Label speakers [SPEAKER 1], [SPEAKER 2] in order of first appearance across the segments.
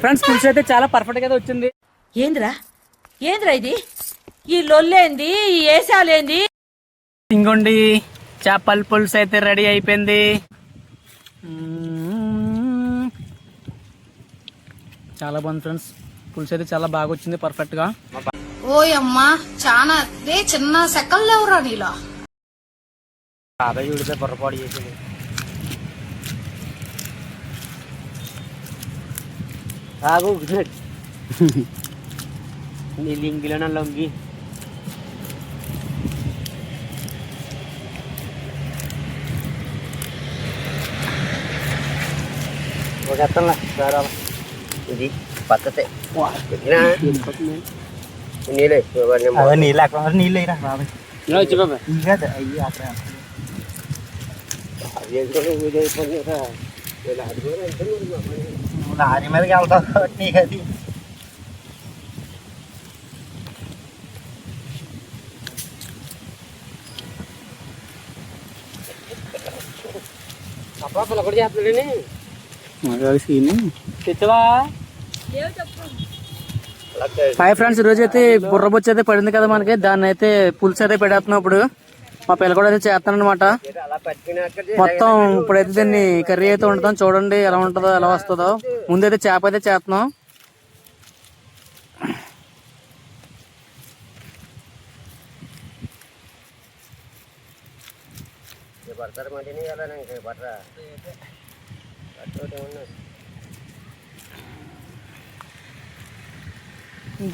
[SPEAKER 1] Friends పులుసు అయితే చాలా పర్ఫెక్ట్ గా వచ్చింది.
[SPEAKER 2] ఏంద్రా ఏంద్రా ఇది? ఈ లొల్లేంది, ఈ ఏసాలేంది?
[SPEAKER 1] ఇంకోండి చేపల పులుసు అయితే రెడీ అయిపోయింది. చాలా బాగుంది ఫ్రెండ్స్. పులుసు అయితే చాలా బాగా వచ్చింది పర్ఫెక్ట్ గా.
[SPEAKER 3] ఓయమ్మా చాలా చిన్న సెకల్ లేవురా నీలో.
[SPEAKER 4] బాబాయ్ చూడితే బుర్రపాడు చేసేది. ఆగు నీ లింగిలోన లొంగి ఒక ఇది పద్ధతే నీళ్ళే నీళ్ళు అక్కడ నీళ్ళు అయ్యరా బాబాయ్ వచ్చి బాబాయ్ అయ్యి అక్కడ లారీ మీదకి వెళ్తావు కాబట్టి నీకు అది అప్పుడు ఒకటి చేస్తున్నాడని
[SPEAKER 1] తెచ్చవా. హాయ్ ఫ్రెండ్స్, ఈరోజు అయితే బుర్రబొచ్చు అయితే పడింది కదా మనకి. దాన్ని అయితే పులుసు అయితే పెడేస్తున్నాం. ఇప్పుడు మా పిల్ల కూడా అయితే చేస్తాను అనమాట. మొత్తం ఇప్పుడైతే దీన్ని కర్రీ అయితే వండుతాం. చూడండి ఎలా ఉంటుందో ఎలా వస్తుందో. ముందైతే చేప అయితే చేస్తున్నాం.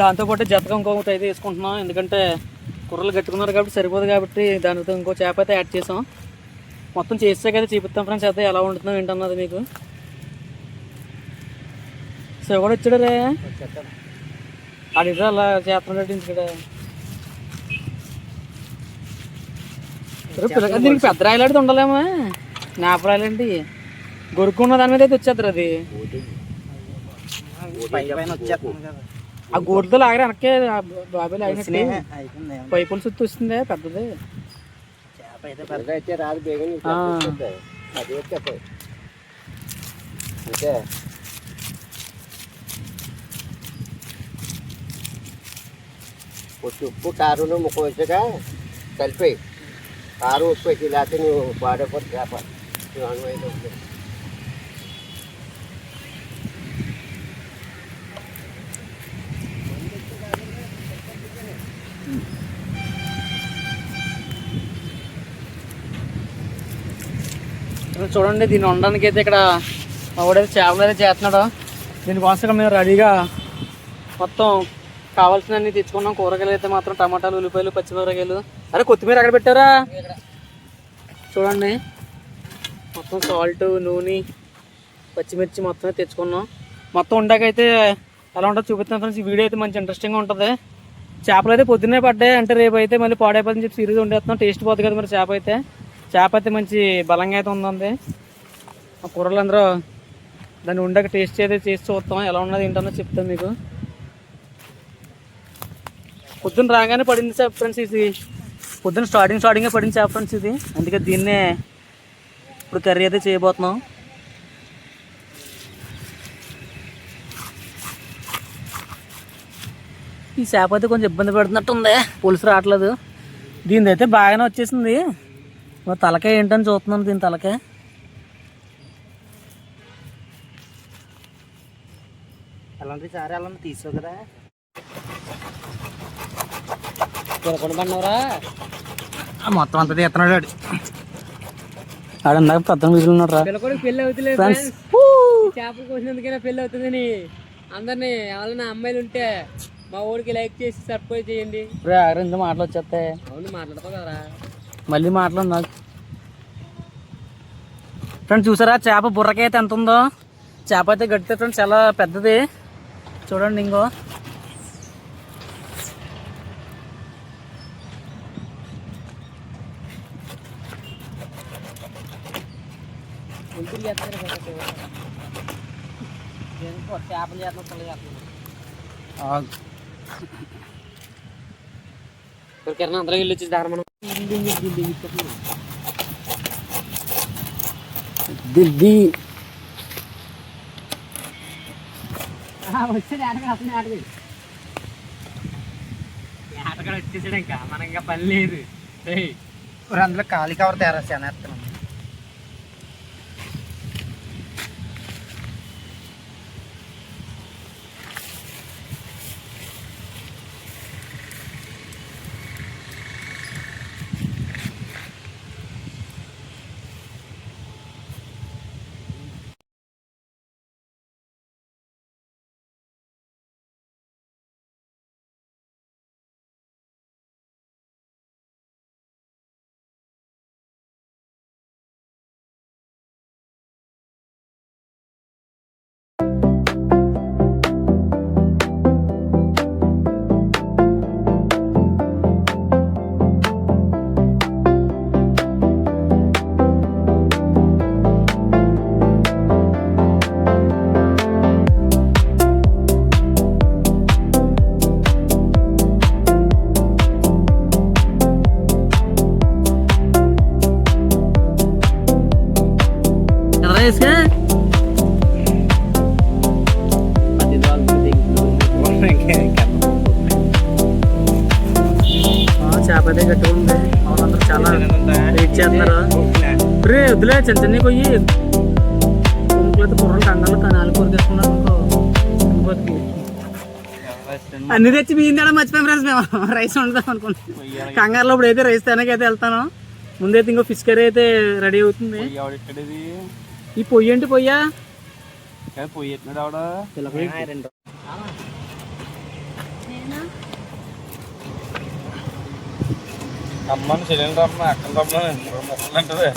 [SPEAKER 1] దాంతోపాటు జతకం ఇంకొకటి అయితే వేసుకుంటున్నాం. ఎందుకంటే కూరలు కట్టుకున్నారు కాబట్టి సరిపోదు కాబట్టి దానితో ఇంకో చేప అయితే యాడ్ చేసాం. మొత్తం చేసాక అయితే చూపిస్తాం ఫ్రెండ్స్ అయితే ఎలా వండుతున్నాం ఏంటన్నది మీకు. సో కూడా వచ్చాడు రే అడిగితే అలా చేస్తున్నాడు ఇక్కడ. దీనికి పెద్ద రాయలాడితే ఉండలేమా? నాపరాయలండి గొరుక్కున్న దాని మీద అయితే వచ్చేద్దరు. అది ఆ గోరుతో లాగరే వెనక్కే బాబాయ్ లాగినట్టు పైపులు చుట్టూ వస్తుంది పెద్దది.
[SPEAKER 4] ఉప్పు కారును ముక్క వచ్చాక కలిపాయి. కారు ఉప్పు వచ్చి లేకపోతే నువ్వు పాడైపోతే చేప
[SPEAKER 1] చూడండి. దీన్ని వండడానికి అయితే ఇక్కడ ఒకడైతే చేపలు అయితే చేస్తున్నాడు. దీనికోసం మేము రెడీగా మొత్తం కావాల్సినవన్నీ తెచ్చుకున్నాం. కూరగాయలు అయితే మాత్రం టమాటాలు, ఉల్లిపాయలు, పచ్చిమిరకాయలు. అరే కొత్తిమీర ఎక్కడ పెట్టారా? చూడండి మొత్తం సాల్ట్, నూనె, పచ్చిమిర్చి మొత్తం తెచ్చుకున్నాం. మొత్తం ఉండకైతే ఎలా ఉంటుందో చూపిస్తాను ఫ్రెండ్స్. ఈ వీడియో అయితే మంచి ఇంట్రెస్టింగ్గా ఉంటుంది. చేపలు అయితే పొద్దున్నే పడ్డాయి అంటే రేపు అయితే మళ్ళీ పాడైపోతుందని చెప్పి సిరీస్ ఉండేస్తున్నాం. టేస్ట్ పోతుంది కదా మరి చేప అయితే మంచి బలంగా అయితే ఉందండి. ఆ కూరలు అందరూ దాన్ని ఉండక టేస్ట్ అయితే చేసి చూస్తాం ఎలా ఉన్నది ఏంటన్నో చెప్తాను మీకు. పొద్దున్న రాగానే పడింది చేప ఫ్రెండ్స్ ఇది. పొద్దున్న స్టార్టింగే పడింది చేప ఫ్రెండ్స్ ఇది. అందుకే దీన్నే ఇప్పుడు కర్రీ అయితే చేయబోతున్నాం. ఈ చేప అయితే కొంచెం ఇబ్బంది పెడుతున్నట్టుంది, పులుసు రావట్లేదు. దీని అయితే బాగానే వచ్చేసింది. తలకాయ ఏంటని చూస్తున్నాను. దీని తలకాయ
[SPEAKER 4] అలాంటి సారి అలా తీసుకో కదా.
[SPEAKER 1] పడినవరా మొత్తం అంతా తీస్తున్నాడు ఆడు. ఆడందాక పెద్ద వీసులు ఉన్నాడు రా.
[SPEAKER 5] పెళ్ళి అవుతుంది చేపలు కోసినందుకైనా పెళ్ళి అవుతుందని అందరినీ ఎవరైనా అమ్మాయిలు ఉంటే మా ఊరికి లైక్ చేసి సబ్స్క్రైబ్ చేయండి.
[SPEAKER 1] ఇంత మాటలు వచ్చేస్తాయి.
[SPEAKER 5] అవును మాట్లాడతావు కదరా.
[SPEAKER 1] మళ్ళీ మాట్లాడు నాకు. ఫ్రెండ్స్ చూసారా చేప బుర్రకాయ అయితే ఎంత ఉందో. చేప అయితే గట్టితే ఫ్రెండ్స్ చాలా పెద్దది. చూడండి ఇంకో చేపలు
[SPEAKER 5] ఎవరికైనా అందరం వెళ్ళి వచ్చేసి దారి మనం
[SPEAKER 1] దిల్ది
[SPEAKER 5] వచ్చేది ఆటగాడు అతనే ఆటగాడు. ఆటగాడు వచ్చేసాడు, ఇంకా మనకి ఇంకా పని లేదు.
[SPEAKER 1] అందులో ఖాళీ కవర్ తయారు చేస్తున్నాం. చేప అయితే గట్టిగా ఉంది. వాళ్ళందరూ చాలా వెయిట్ చేస్తున్నారు. రే వద్దులే, చిన్న చిన్న పోయి ఇంట్లో కుర్రలు కంగారు కనాలు కొరికేసుకున్నారు అనుకో. అన్ని తెచ్చి బియ్యం తేడా మర్చిపోయాం ఫ్రెండ్స్. మేము రైస్ వండుతాం అనుకున్నాం. కంగారులో ఇప్పుడు అయితే రైస్ తినకైతే వెళ్తాను. ముందైతే ఇంకో ఫిష్ కర్రీ అయితే రెడీ అవుతుంది. ఈ పొయ్యి ఏంటి పొయ్యా? పొయ్యి
[SPEAKER 6] అమ్మని సిలిండర్ అమ్మ అక్కడ మొక్కలు అంటది.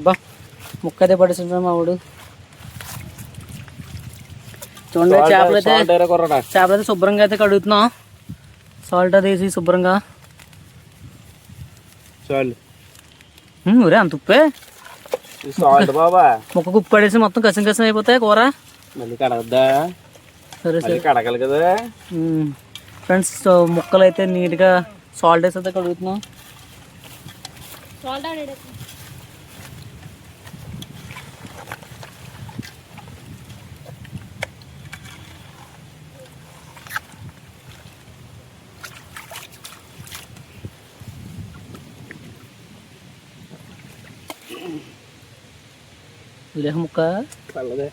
[SPEAKER 1] బా ముక్క అయితే పడేసింటాం మా వాడు. చూడండి చేపలైతే శుభ్రంగా అయితే కడుగుతున్నాం. సాల్ట్ అది వేసి శుభ్రంగా. ఊరే అంత ఉప్పే
[SPEAKER 6] సాల్ట్ బాబా.
[SPEAKER 1] ముక్కకు ఉప్పు పడేసి మొత్తం కసం కసం అయిపోతాయి కూర.
[SPEAKER 6] మళ్ళీ కడగద్దా?
[SPEAKER 1] సరే సరే
[SPEAKER 6] కడగాలి కదా
[SPEAKER 1] ఫ్రెండ్స్. ముక్కలు అయితే నీట్గా సాల్ట్ వేసి అయితే కడుగుతున్నాం. ఉల్లేఖ ముక్క
[SPEAKER 6] పల్లదే.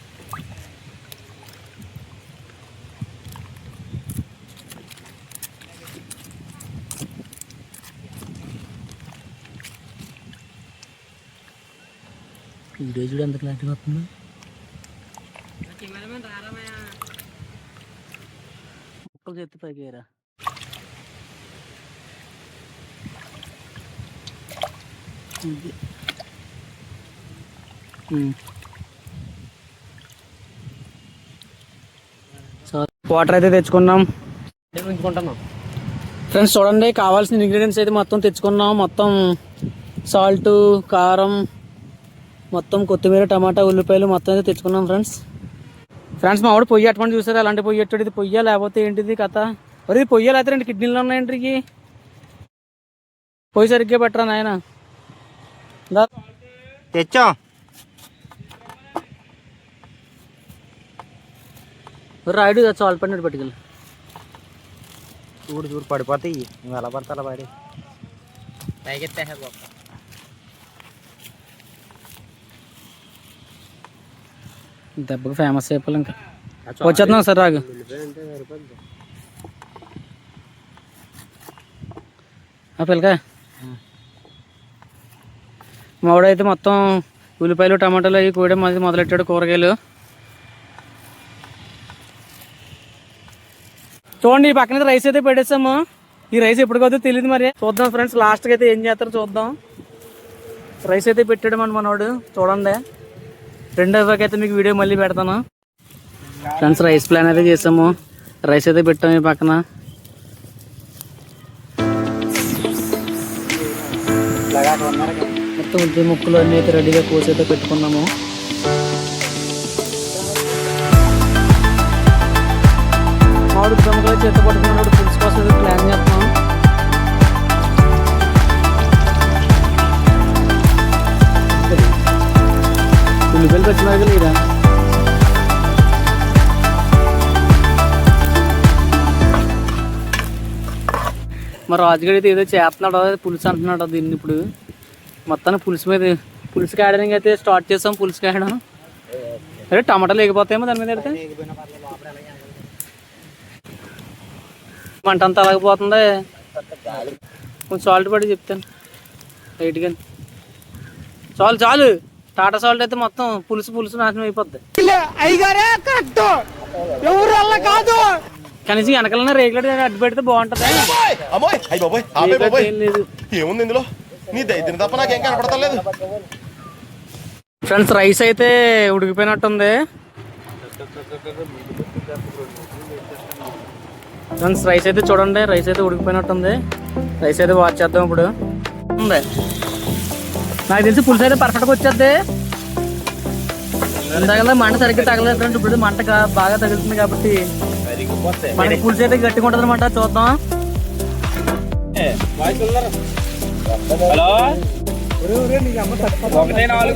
[SPEAKER 1] వీడియో చూడు ఎంత క్లారిటీ వస్తుందో. ముక్కలు చెత్తి పైకి రా. వాటర్ అయితే తెచ్చుకున్నాం. ఫ్రెండ్స్ చూడండి, కావాల్సిన ఇంగ్రీడియంట్స్ అయితే మొత్తం తెచ్చుకున్నాం. మొత్తం సాల్ట్, కారం, మొత్తం కొత్తిమీర, టమాటా, ఉల్లిపాయలు మొత్తం అయితే తెచ్చుకున్నాం ఫ్రెండ్స్. మా వాడు పొయ్యి అటువంటి చూసారు. అలాంటి పొయ్యి ఎట్టాడు. ఇది పొయ్యా లేకపోతే ఏంటిది కథ? మరి ఇది పొయ్యా లేకపోతే 2 కిడ్నీలు ఉన్నాయండి. పొయ్యి సరిగ్గా పెట్టరా నాయన.
[SPEAKER 6] తెచ్చాం.
[SPEAKER 1] రాయుడు సాల్ట్ పడినట్టు పట్టుకెళ్ళి.
[SPEAKER 6] చూడు చూడు పడిపోతాయి. నువ్వు ఎలా పడతా అలా పడి
[SPEAKER 1] దెబ్బకి ఫేమస్ అయిపోవాలి ఇంకా. వచ్చేస్తున్నాం సార్ రాగు. పిల్లక మావాడైతే మొత్తం ఉల్లిపాయలు టమాటాలు అవి కూడా మొదలెట్టాడు కూరగాయలు. చూడండి ఈ పక్కన రైస్ అయితే పెట్టేసాము. ఈ రైస్ ఎప్పటికవుతుందో తెలియదు మరి, చూద్దాం ఫ్రెండ్స్. లాస్ట్కి అయితే ఏం చేస్తారో చూద్దాం. రైస్ అయితే పెట్టాడు మనవాడు చూడండి. రెండో అయితే మీకు వీడియో మళ్ళీ పెడతాను ఫ్రెండ్స్. రైస్ ప్లాన్ అయితే చేసాము, రైస్ అయితే పెట్టాము. ఈ పక్కన మొత్తం ఉద్ది ముక్కలు అన్నీ అయితే రెడీగా కోసి అయితే పెట్టుకున్నాము. మామిడి ప్రముఖులు చేత పట్టుకున్నాడు పులుసు కోసం అయితే ప్లాన్ చేస్తున్నాం. ఉల్లిపాయలు పచ్చిమిరపకాయలు లేదా మరి రాజుగారి అయితే ఏదో చేస్తున్నాడు, పులుసు అంటున్నాడు దీన్ని. ఇప్పుడు మొత్తాన్ని పులుసు మీద పులుసు కాయడానికి అయితే స్టార్ట్ చేసాం. పులుసు కాయడం అదే టమాటాలు ఎగిపోతాయేమో దాని మీద పెడితే. మంట అంతా అలాగిపోతుంది. కొంచెం సాల్ట్ పడి చెప్తాను లైట్గా. చాలు చాలు, టాటా సాల్ట్ అయితే మొత్తం పులుసు నాశనం అయిపోద్ది. కనీసం వెనకాలనే రేగులెట్ అడ్డు పెడితే బాగుంటది.
[SPEAKER 7] ఏముంది ఇందులో, నీ దైత్యం తప్ప నాకేం కనపడతలేదు.
[SPEAKER 1] ఫ్రెండ్స్ రైస్ అయితే ఉడికిపోయినట్టుంది. ఫ్రెండ్స్ రైస్ అయితే చూడండి, రైస్ అయితే ఉడికిపోయినట్టుంది. రైస్ అయితే వాచ్ చేద్దాం ఇప్పుడు. ఉంది నాకు తెలిసి పులుసు అయితే పర్ఫెక్ట్గా వచ్చేద్ది. ఇందాక మంట సరిగ్గా తగలేదు ఫ్రెండ్స్, ఇప్పుడు మంట బాగా తగులుతుంది కాబట్టి మనకి పులుసు అయితే గట్టిగా ఉంటుంది అనమాట. చూద్దాం.
[SPEAKER 6] హలో 1-4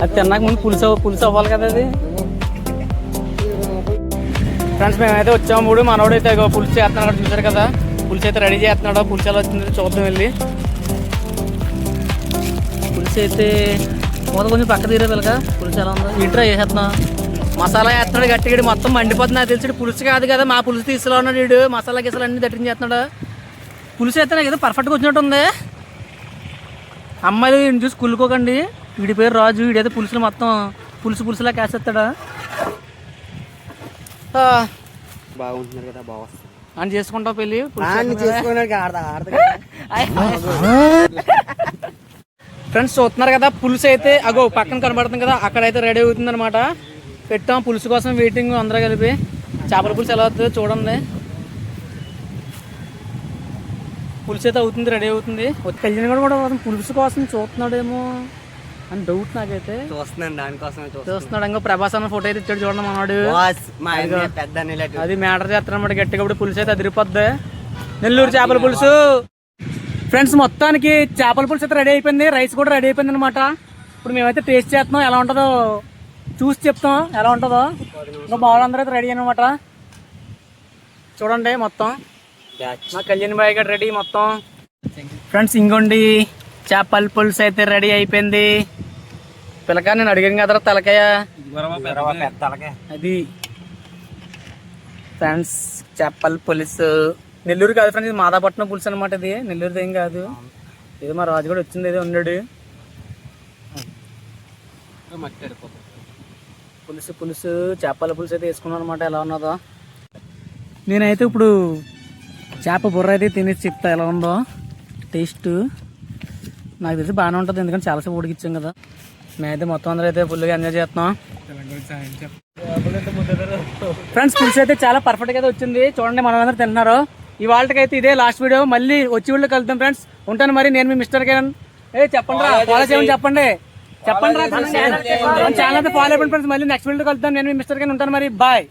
[SPEAKER 1] అది తిన్నాక ముందు పులుసు అవ్వాలి కదా అది. ఫ్రెండ్స్ మేమైతే వచ్చాము. ఇప్పుడు మనోడు అయితే పులుసు చేస్తున్నాడు అక్కడ చూసారు కదా. పులుసు అయితే రెడీ చేస్తున్నాడు. పులుసు ఎలా వచ్చింది చూద్దాం వెళ్ళి. పులుసు అయితే కొంచెం పక్క తీరే పిల్లగా పులుసు ఎలా ఉందో ఇంట్రా చేసేస్తున్నాం. మసాలా వేస్తున్నాడు గట్టిగా, మొత్తం మండిపోతుంది. నాకు తెలిసి పులుసు కాదు కదా, మా పులుసు తీసులో ఉన్నాడు వీడు. మసాలా గీసాలు అన్ని దట్టించి చేస్తున్నాడు. పులుసు అయితే నాకు ఏదో పర్ఫెక్ట్గా వచ్చినట్టు ఉంది. అమ్మాయిలు వీడిని చూసి కుళ్ళుకోకండి. వీడి పేరు రాజు, వీడైతే పులుసులు మొత్తం పులుసులా కాసేస్తాడా.
[SPEAKER 6] బాగుంటున్నారు కదా, బాగా
[SPEAKER 1] అని చేసుకుంటావు పెళ్ళి. ఫ్రెండ్స్ చూస్తున్నారు కదా పులుసు అయితే అగో పక్కన కనబడుతుంది కదా, అక్కడైతే రెడీ అవుతుంది అనమాట. పెట్టాం పులుసు కోసం వెయిటింగ్ అందరూ కలిపి. చేపల పులుసు ఎలా అవుతుందో చూడండి. పులుసు అయితే అవుతుంది, రెడీ అవుతుంది. కళ్యాణ్ కూడా పులుసు కోసం చూస్తున్నాడేమో అని డౌట్ నాకైతే.
[SPEAKER 6] చూస్తున్నాను, దానికోసమే
[SPEAKER 1] చూస్తున్నాడు. ఇంకో ప్రభాస్ అన్న ఫోటో అయితే ఇచ్చాడు చూడండి మనవాడు. అది మ్యాటర్ చేస్తాడు అనమాట గట్టిగా. ఇప్పుడు పులుసు అయితే అదిరిపోద్ది. నెల్లూరు చేపల పులుసు. ఫ్రెండ్స్ మొత్తానికి చేపల పులుసు అయితే రెడీ అయిపోయింది, రైస్ కూడా రెడీ అయిపోయింది అనమాట. ఇప్పుడు మేమైతే టేస్ట్ చేస్తున్నాం, ఎలా ఉంటుందో చూసి చెప్తాం ఎలా ఉంటుందో. ఇంకా బాగుందరూ అయితే రెడీ అనమాట. చూడండి మొత్తం మా కళ్యాణ్ బాయ్ గారు రెడీ మొత్తం. ఫ్రెండ్స్ ఇంకోండి చేపల పులుసు అయితే రెడీ అయిపోయింది. పిల్లక నేను అడిగాను కదా తలకాయ అది. ఫ్రెండ్స్ చేపల పులుసు నెల్లూరు కాదు ఫ్రెండ్స్, ఇది మాదాపట్నం పులుసు అనమాట. ఇది నెల్లూరుది ఏం కాదు. ఇది మా రాజు కూడా వచ్చింది, ఏదో ఉన్నాడు. పులుసు చేపల పులుసు అయితే వేసుకున్నాను అనమాట. ఎలా ఉన్నదో నేనైతే ఇప్పుడు చేప బుర్ర అయితే తినేసి చెప్తా ఎలా ఉందో టేస్ట్. నాకు తెలిసి బాగానే ఉంటుంది, ఎందుకంటే చాలాసేపు ఉడికిచ్చాం కదా. మేమైతే మొత్తం అందరూ అయితే ఫుల్గా ఎంజాయ్ చేస్తున్నాం. ఫ్రెండ్స్ పులుసు అయితే చాలా పర్ఫెక్ట్గా అయితే వచ్చింది. చూడండి మనం అందరూ తింటున్నారు. ఇవాళకైతే ఇదే లాస్ట్ వీడియో, మళ్ళీ వచ్చి వీళ్ళు కలుద్దాం ఫ్రెండ్స్. ఉంటాను మరి. నేను మీ మిస్టర్ కిరణ్. చెప్పండి రా, ఫాలో చేయమని చెప్పండి రా. ఛానల్ అయితే ఫాలో అయిపోయింది ఫ్రెండ్స్. మళ్ళీ నెక్స్ట్ వీడియో కలుద్దాం. నేను మీ మిస్టర్ కిరణ్ ఉంటాను మరి. బాయ్.